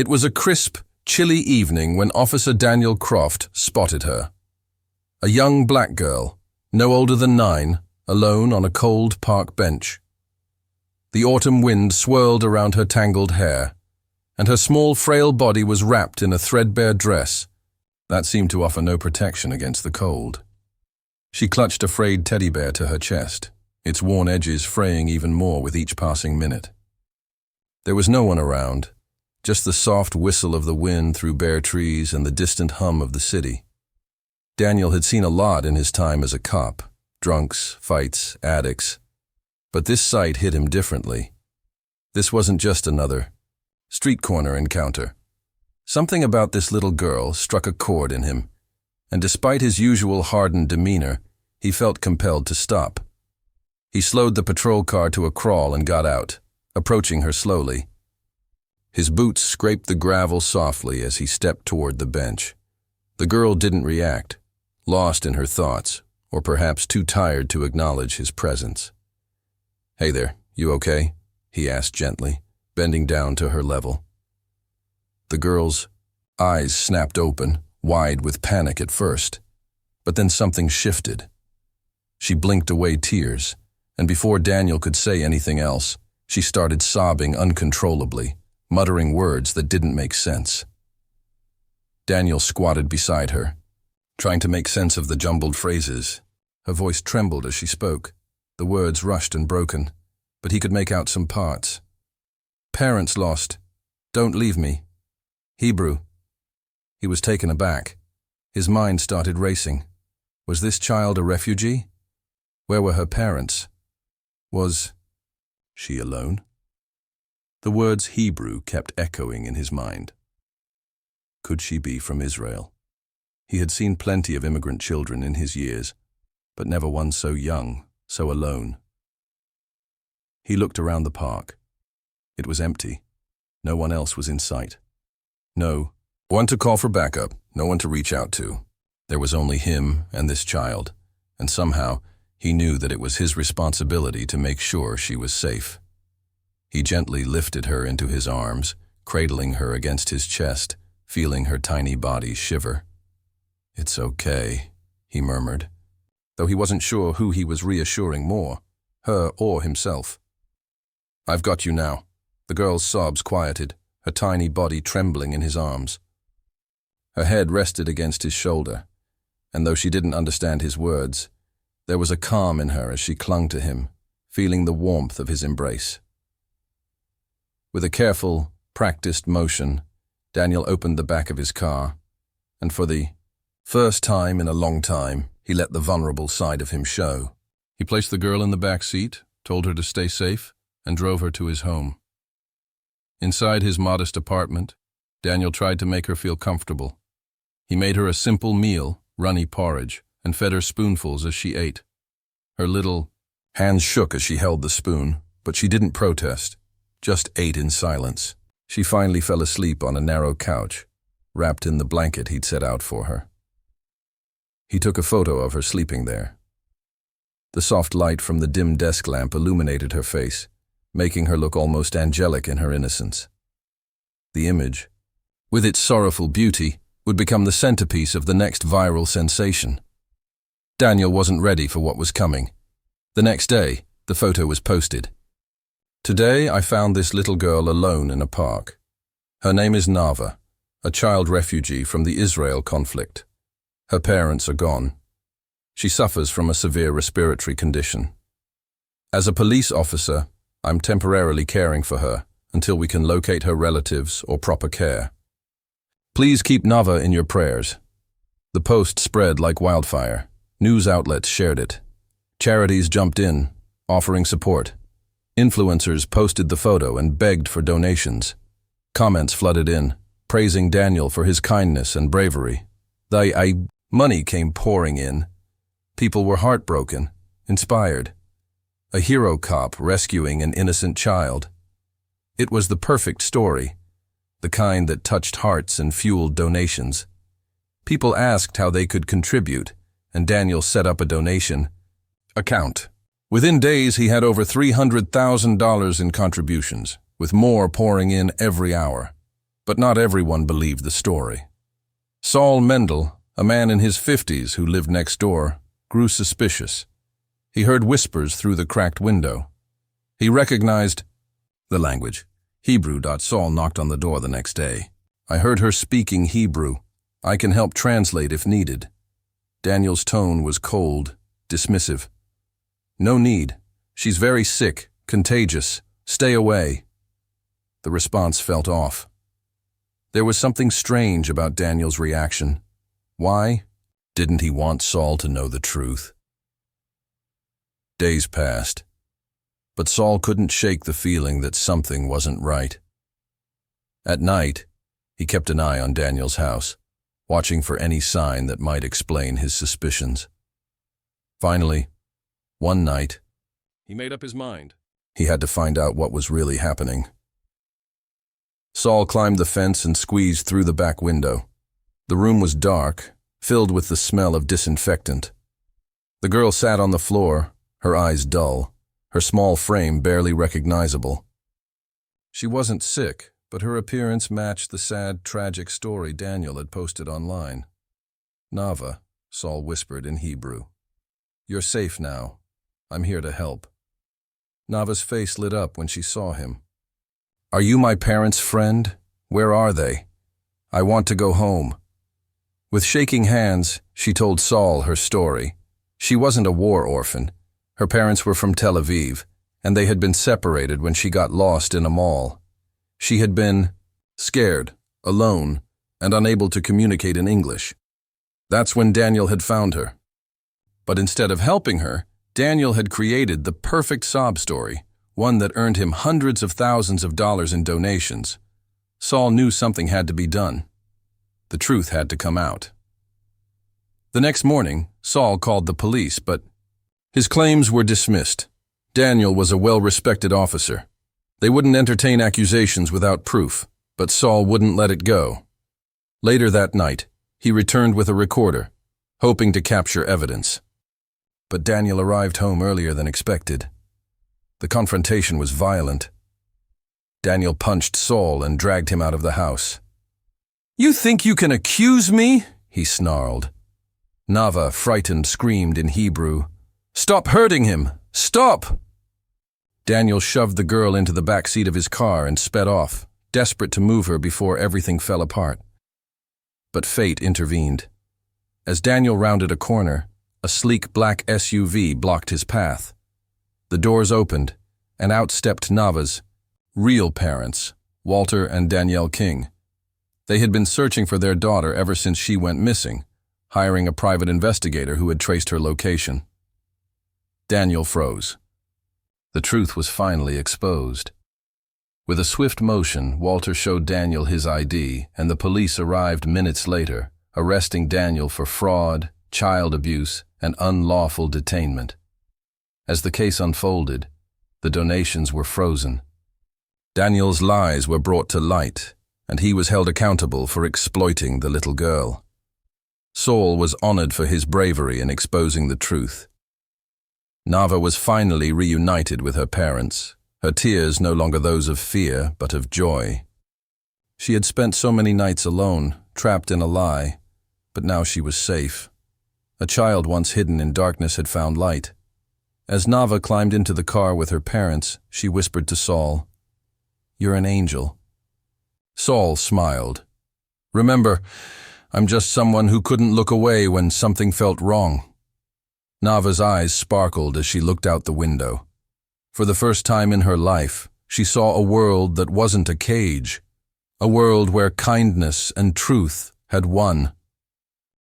It was a crisp, chilly evening when Officer Daniel Croft spotted her. A young black girl, no older than 9, alone on a cold park bench. The autumn wind swirled around her tangled hair, and her small, frail body was wrapped in a threadbare dress that seemed to offer no protection against the cold. She clutched a frayed teddy bear to her chest, its worn edges fraying even more with each passing minute. There was no one around, just the soft whistle of the wind through bare trees and the distant hum of the city. Daniel had seen a lot in his time as a cop, drunks, fights, addicts. But this sight hit him differently. This wasn't just another street corner encounter. Something about this little girl struck a chord in him, and despite his usual hardened demeanor, he felt compelled to stop. He slowed the patrol car to a crawl and got out, approaching her slowly. His boots scraped the gravel softly as he stepped toward the bench. The girl didn't react, lost in her thoughts, or perhaps too tired to acknowledge his presence. "Hey there, you okay?" he asked gently, bending down to her level. The girl's eyes snapped open, wide with panic at first, but then something shifted. She blinked away tears, and before Daniel could say anything else, she started sobbing uncontrollably, muttering words that didn't make sense. Daniel squatted beside her, trying to make sense of the jumbled phrases. Her voice trembled as she spoke. The words rushed and broken, but he could make out some parts. "Parents lost. Don't leave me. Hebrew." He was taken aback. His mind started racing. Was this child a refugee? Where were her parents? Was she alone? The words Hebrew kept echoing in his mind. Could she be from Israel? He had seen plenty of immigrant children in his years, but never one so young, so alone. He looked around the park. It was empty. No one else was in sight. No one to call for backup, no one to reach out to. There was only him and this child, and somehow he knew that it was his responsibility to make sure she was safe. He gently lifted her into his arms, cradling her against his chest, feeling her tiny body shiver. "It's okay," he murmured, though he wasn't sure who he was reassuring more, her or himself. "I've got you now." The girl's sobs quieted, her tiny body trembling in his arms. Her head rested against his shoulder, and though she didn't understand his words, there was a calm in her as she clung to him, feeling the warmth of his embrace. With a careful, practiced motion, Daniel opened the back of his car, and for the first time in a long time, he let the vulnerable side of him show. He placed the girl in the back seat, told her to stay safe, and drove her to his home. Inside his modest apartment, Daniel tried to make her feel comfortable. He made her a simple meal, runny porridge, and fed her spoonfuls as she ate. Her little hands shook as she held the spoon, but she didn't protest, just ate in silence. She finally fell asleep on a narrow couch, wrapped in the blanket he'd set out for her. He took a photo of her sleeping there. The soft light from the dim desk lamp illuminated her face, making her look almost angelic in her innocence. The image, with its sorrowful beauty, would become the centerpiece of the next viral sensation. Daniel wasn't ready for what was coming. The next day, the photo was posted. "Today I found this little girl alone in a park. Her name is Nava, a child refugee from the Israel conflict. Her parents are gone. She suffers from a severe respiratory condition. As a police officer, I'm temporarily caring for her until we can locate her relatives or proper care. Please keep Nava in your prayers." The post spread like wildfire. News outlets shared it. Charities jumped in, offering support. Influencers posted the photo and begged for donations. Comments flooded in, praising Daniel for his kindness and bravery. Money came pouring in. People were heartbroken, inspired. A hero cop rescuing an innocent child. It was the perfect story, the kind that touched hearts and fueled donations. People asked how they could contribute, and Daniel set up a donation account. Within days, he had over $300,000 in contributions, with more pouring in every hour. But not everyone believed the story. Saul Mendel, a man in his 50s who lived next door, grew suspicious. He heard whispers through the cracked window. He recognized the language. Hebrew. Saul knocked on the door the next day. I heard her speaking Hebrew. I can help translate if needed. Daniel's tone was cold, dismissive. No need. She's very sick, contagious. Stay away. The response felt off. There was something strange about Daniel's reaction. Why? Didn't he want Saul to know the truth? Days passed, but Saul couldn't shake the feeling that something wasn't right. At night, he kept an eye on Daniel's house, watching for any sign that might explain his suspicions. Finally, one night, he made up his mind. He had to find out what was really happening. Saul climbed the fence and squeezed through the back window. The room was dark, filled with the smell of disinfectant. The girl sat on the floor, her eyes dull, her small frame barely recognizable. She wasn't sick, but her appearance matched the sad, tragic story Daniel had posted online. Nava, Saul whispered in Hebrew. You're safe now. I'm here to help. Nava's face lit up when she saw him. Are you my parents' friend? Where are they? I want to go home. With shaking hands, she told Saul her story. She wasn't a war orphan. Her parents were from Tel Aviv, and they had been separated when she got lost in a mall. She had been scared, alone, and unable to communicate in English. That's when Daniel had found her. But instead of helping her, Daniel had created the perfect sob story, one that earned him hundreds of thousands of dollars in donations. Saul knew something had to be done. The truth had to come out. The next morning, Saul called the police, but his claims were dismissed. Daniel was a well-respected officer. They wouldn't entertain accusations without proof, but Saul wouldn't let it go. Later that night, he returned with a recorder, hoping to capture evidence. But Daniel arrived home earlier than expected. The confrontation was violent. Daniel punched Saul and dragged him out of the house. You think you can accuse me? He snarled. Nava, frightened, screamed in Hebrew, Stop hurting him! Stop! Daniel shoved the girl into the back seat of his car and sped off, desperate to move her before everything fell apart. But fate intervened. As Daniel rounded a corner, a sleek black SUV blocked his path. The doors opened, and out stepped Nava's real parents, Walter and Danielle King. They had been searching for their daughter ever since she went missing, hiring a private investigator who had traced her location. Daniel froze. The truth was finally exposed. With a swift motion, Walter showed Daniel his ID, and the police arrived minutes later, arresting Daniel for fraud, child abuse, and unlawful detainment. As the case unfolded, the donations were frozen. Daniel's lies were brought to light, and he was held accountable for exploiting the little girl. Saul was honored for his bravery in exposing the truth. Nava was finally reunited with her parents, her tears no longer those of fear but of joy. She had spent so many nights alone, trapped in a lie, but now she was safe. A child once hidden in darkness had found light. As Nava climbed into the car with her parents, she whispered to Saul, You're an angel. Saul smiled. Remember, I'm just someone who couldn't look away when something felt wrong. Nava's eyes sparkled as she looked out the window. For the first time in her life, she saw a world that wasn't a cage, a world where kindness and truth had won.